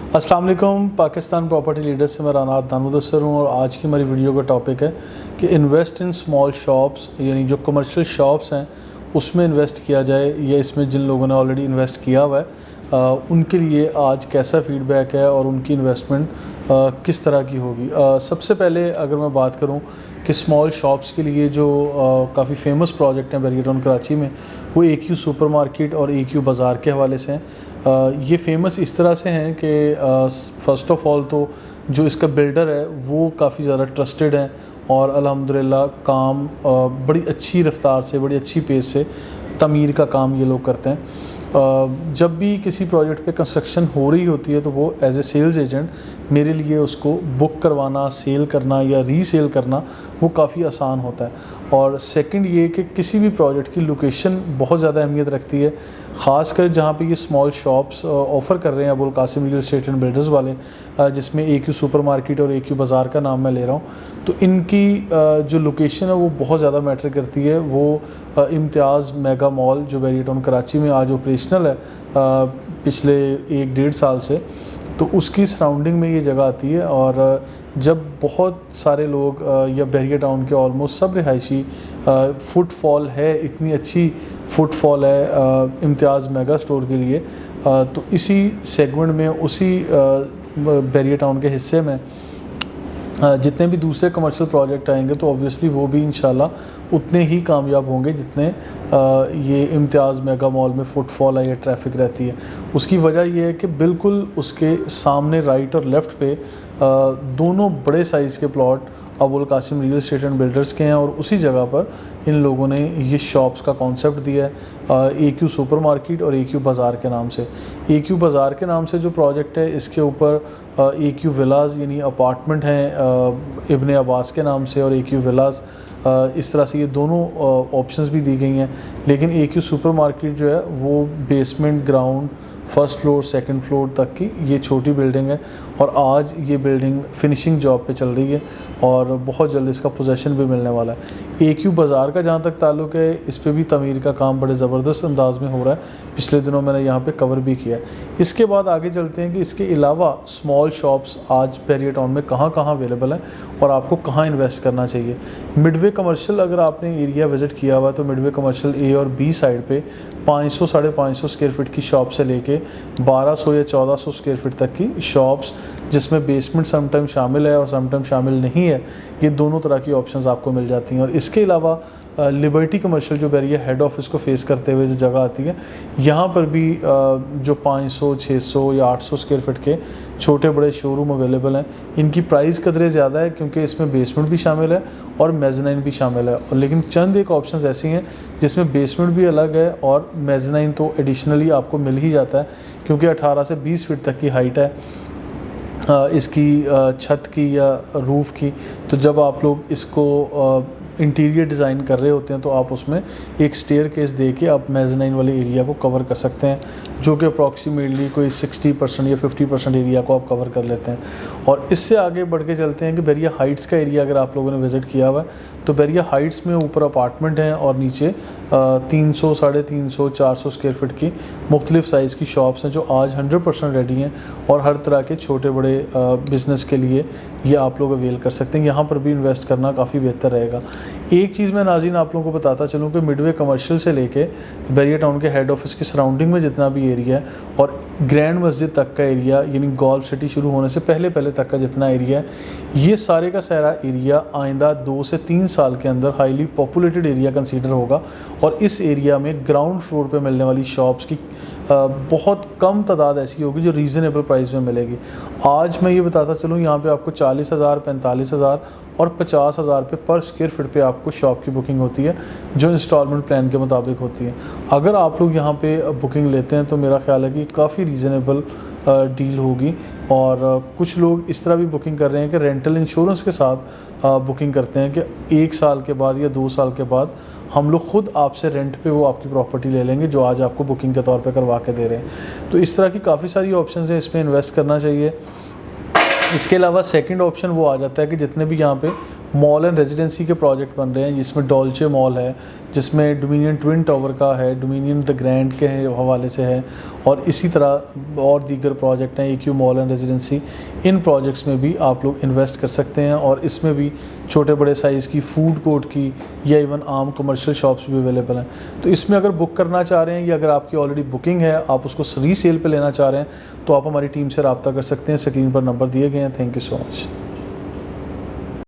अस्सलाम वालेकुम। Pakistan property leaders से मैं राना दानुदस्सर हूँ और आज की हमारी वीडियो का टॉपिक है कि इन्वेस्ट इन स्मॉल शॉप्स, यानी जो कमर्शियल शॉप्स हैं उसमें इन्वेस्ट किया जाए या इसमें जिन लोगों ने ऑलरेडी इन्वेस्ट किया हुआ है उनके लिए आज कैसा फ़ीडबैक है और उनकी इन्वेस्टमेंट किस तरह की होगी। सबसे पहले अगर मैं बात करूं कि स्मॉल शॉप्स के लिए जो काफ़ी फेमस प्रोजेक्ट हैं बैरियर टाउन कराची में, वो AQ सुपर मार्केट और AQ बाज़ार के हवाले से हैं। ये फेमस इस तरह से हैं कि फ़र्स्ट ऑफ़ ऑल तो जो इसका बिल्डर है वो काफ़ी ज़्यादा ट्रस्टेड हैं और अल्हम्दुलिल्लाह काम बड़ी अच्छी रफ्तार से, बड़ी अच्छी पेस से तमीर का काम ये लोग करते हैं। जब भी किसी प्रोजेक्ट पे कंस्ट्रक्शन हो रही होती है तो वो एज ए सेल्स एजेंट मेरे लिए उसको बुक करवाना, सेल करना या रीसेल करना वो काफ़ी आसान होता है। और सेकंड ये कि किसी भी प्रोजेक्ट की लोकेशन बहुत ज़्यादा अहमियत रखती है, ख़ासकर जहाँ पे ये स्मॉल शॉप्स ऑफ़र कर रहे हैं Abul Qasim real estate and builders वाले, जिसमें AQ सुपर मार्केट और AQ बाज़ार का नाम मैं ले रहा हूँ। तो इनकी जो लोकेशन है वो बहुत ज़्यादा मैटर करती है। वो इम्तियाज़ मेगा मॉल जो बैरियर टाउन कराची में आज ऑपरेशनल है पिछले 1-1.5 साल से, तो उसकी सराउंडिंग में ये जगह आती है। और जब बहुत सारे लोग या बैरियर टाउन के ऑलमोस्ट सब रिहायशी फुटफॉल है, इतनी अच्छी फुटफॉल है इम्तियाज़ मेगा स्टोर के लिए, तो इसी सेगमेंट में, उसी बैरियर टाउन के हिस्से में जितने भी दूसरे कमर्शियल प्रोजेक्ट आएंगे तो ऑब्वियसली वो भी इंशाल्लाह उतने ही कामयाब होंगे जितने ये इम्तियाज़ मेगा मॉल में फ़ुटफॉल है या ट्रैफिक रहती है। उसकी वजह ये है कि बिल्कुल उसके सामने राइट और लेफ़्ट पे दोनों बड़े साइज़ के plot Abul Qasim real estate and builders के हैं और उसी जगह पर इन लोगों ने ये शॉप्स का कॉन्सेप्ट दिया है AQ सुपर मार्केट और AQ बाज़ार के नाम से। AQ बाज़ार के नाम से जो प्रोजेक्ट है इसके ऊपर AQ विलाज़ यानी अपार्टमेंट हैं इब्ने अब्बास के नाम से, और AQ विलाज़ इस तरह से ये दोनों ऑप्शंस भी दी गई हैं। लेकिन AQ सुपर मार्केट जो है वो basement, ground, first floor, second floor तक की ये छोटी बिल्डिंग है और आज ये बिल्डिंग फिनिशिंग जॉब पे चल रही है और बहुत जल्द इसका पोजेसन भी मिलने वाला है। AQ बाज़ार का जहाँ तक ताल्लुक़ है, इस पे भी तमीर का काम बड़े ज़बरदस्त अंदाज में हो रहा है। पिछले दिनों मैंने यहाँ पे कवर भी किया है। इसके बाद आगे चलते हैं कि इसके अलावा स्मॉल शॉप्स आज बैरियर टाउन में कहाँ कहाँ अवेलेबल हैं और आपको कहाँ इन्वेस्ट करना चाहिए। मिडवे कमर्शियल अगर आपने एरिया विज़िट किया हुआ तो मिडवे कमर्शियल A और B साइड पे 500-550 स्क्वायर फीट की शॉप से लेके 1200 या 1400 स्क्वायर फीट तक की शॉप्स, जिसमें बेसमेंट समटाइम शामिल है और समटाइम शामिल नहीं है, ये दोनों तरह की ऑप्शंस आपको मिल जाती हैं। और इसके अलावा लिबर्टी कमर्शियल जो बैरियर हेड ऑफिस को फेस करते हुए जो जगह आती है, यहाँ पर भी जो 500, 600 या 800 स्क्वायर फीट के छोटे बड़े शोरूम अवेलेबल हैं। इनकी प्राइस कदरे ज़्यादा है क्योंकि इसमें बेसमेंट भी शामिल है और मेज़नाइन भी शामिल है। लेकिन चंद एक ऑप्शंस ऐसी हैं जिसमें बेसमेंट भी अलग है और मेज़नाइन तो एडिशनली आपको मिल ही जाता है क्योंकि 18 से 20 फीट तक की हाइट है इसकी छत की या रूफ़ की। तो जब आप लोग इसको इंटीरियर डिज़ाइन कर रहे होते हैं तो आप उसमें एक स्टेयर केस दे के आप मेज़नाइन वाले एरिया को कवर कर सकते हैं, जो कि अप्रॉक्सीमेटली कोई 60% या 50% एरिया को आप कवर कर लेते हैं। और इससे आगे बढ़ के चलते हैं कि बैरियर हाइट्स का एरिया अगर आप लोगों ने विज़िट किया हुआ है तो बैरियर हाइट्स में ऊपर अपार्टमेंट हैं और नीचे 300, 350, 400 स्क्वायर फीट की मुख्तलिफ़ साइज़ की शॉप्स हैं जो आज 100% रेडी हैं और हर तरह के छोटे बड़े बिज़नेस के लिए ये आप लोग अवेल कर सकते हैं। यहाँ पर भी इन्वेस्ट करना काफ़ी बेहतर रहेगा। एक चीज़ मैं नाज़रीन आप लोगों को बताता चलूँ कि मिडवे कमर्शियल से लेके बैरियर टाउन के हेड ऑफिस की सराउंडिंग में जितना भी एरिया है और ग्रैंड मस्जिद तक का एरिया, यानी गोल्फ सिटी शुरू होने से पहले तक का जितना एरिया है, ये सारे का सारा एरिया आइंदा 2 से 3 साल के अंदर हाईली पॉपुलेटेड एरिया कंसीडर होगा। और इस एरिया में ग्राउंड फ्लोर पे मिलने वाली शॉप्स की बहुत कम तादाद ऐसी होगी जो रीज़नेबल प्राइस में मिलेगी। आज मैं ये बताता चलूँ, यहाँ पे आपको 40,000, 45,000 और 50,000 पे पर स्क्वायर फीट पे आपको शॉप की बुकिंग होती है जो इंस्टॉलमेंट प्लान के मुताबिक होती है। अगर आप लोग यहाँ पे बुकिंग लेते हैं तो मेरा ख्याल है कि काफ़ी रीज़नेबल डील होगी। और कुछ लोग इस तरह भी बुकिंग कर रहे हैं कि रेंटल इंश्योरेंस के साथ बुकिंग करते हैं कि 1 साल के बाद या 2 साल के बाद हम लोग ख़ुद आपसे रेंट पे वो आपकी प्रॉपर्टी ले लेंगे जो आज आपको बुकिंग के तौर पे करवा के दे रहे हैं। तो इस तरह की काफ़ी सारी ऑप्शंस हैं, इसमें इन्वेस्ट करना चाहिए। इसके अलावा सेकंड ऑप्शन वो आ जाता है कि जितने भी यहाँ पे मॉल एंड रेजिडेंसी के प्रोजेक्ट बन रहे हैं, जिसमें डॉल्चे मॉल है, जिसमें डोमिनियन ट्विन टावर का है, डोमिनियन द ग्रैंड के हवाले से है, और इसी तरह और दीगर प्रोजेक्ट हैं AQ mall and residency. In projects में भी आप लोग इन्वेस्ट कर सकते हैं, और इसमें भी छोटे बड़े साइज़ की फूड कोर्ट की या इवन आम कमर्शियल शॉप्स भी अवेलेबल हैं। तो इसमें अगर बुक करना चाह रहे हैं या अगर आपकी ऑलरेडी बुकिंग है, आप उसको रीसेल पे लेना चाह रहे हैं, तो आप हमारी टीम से रब्ता कर सकते हैं। स्क्रीन पर नंबर दिए गए हैं। Thank you so much.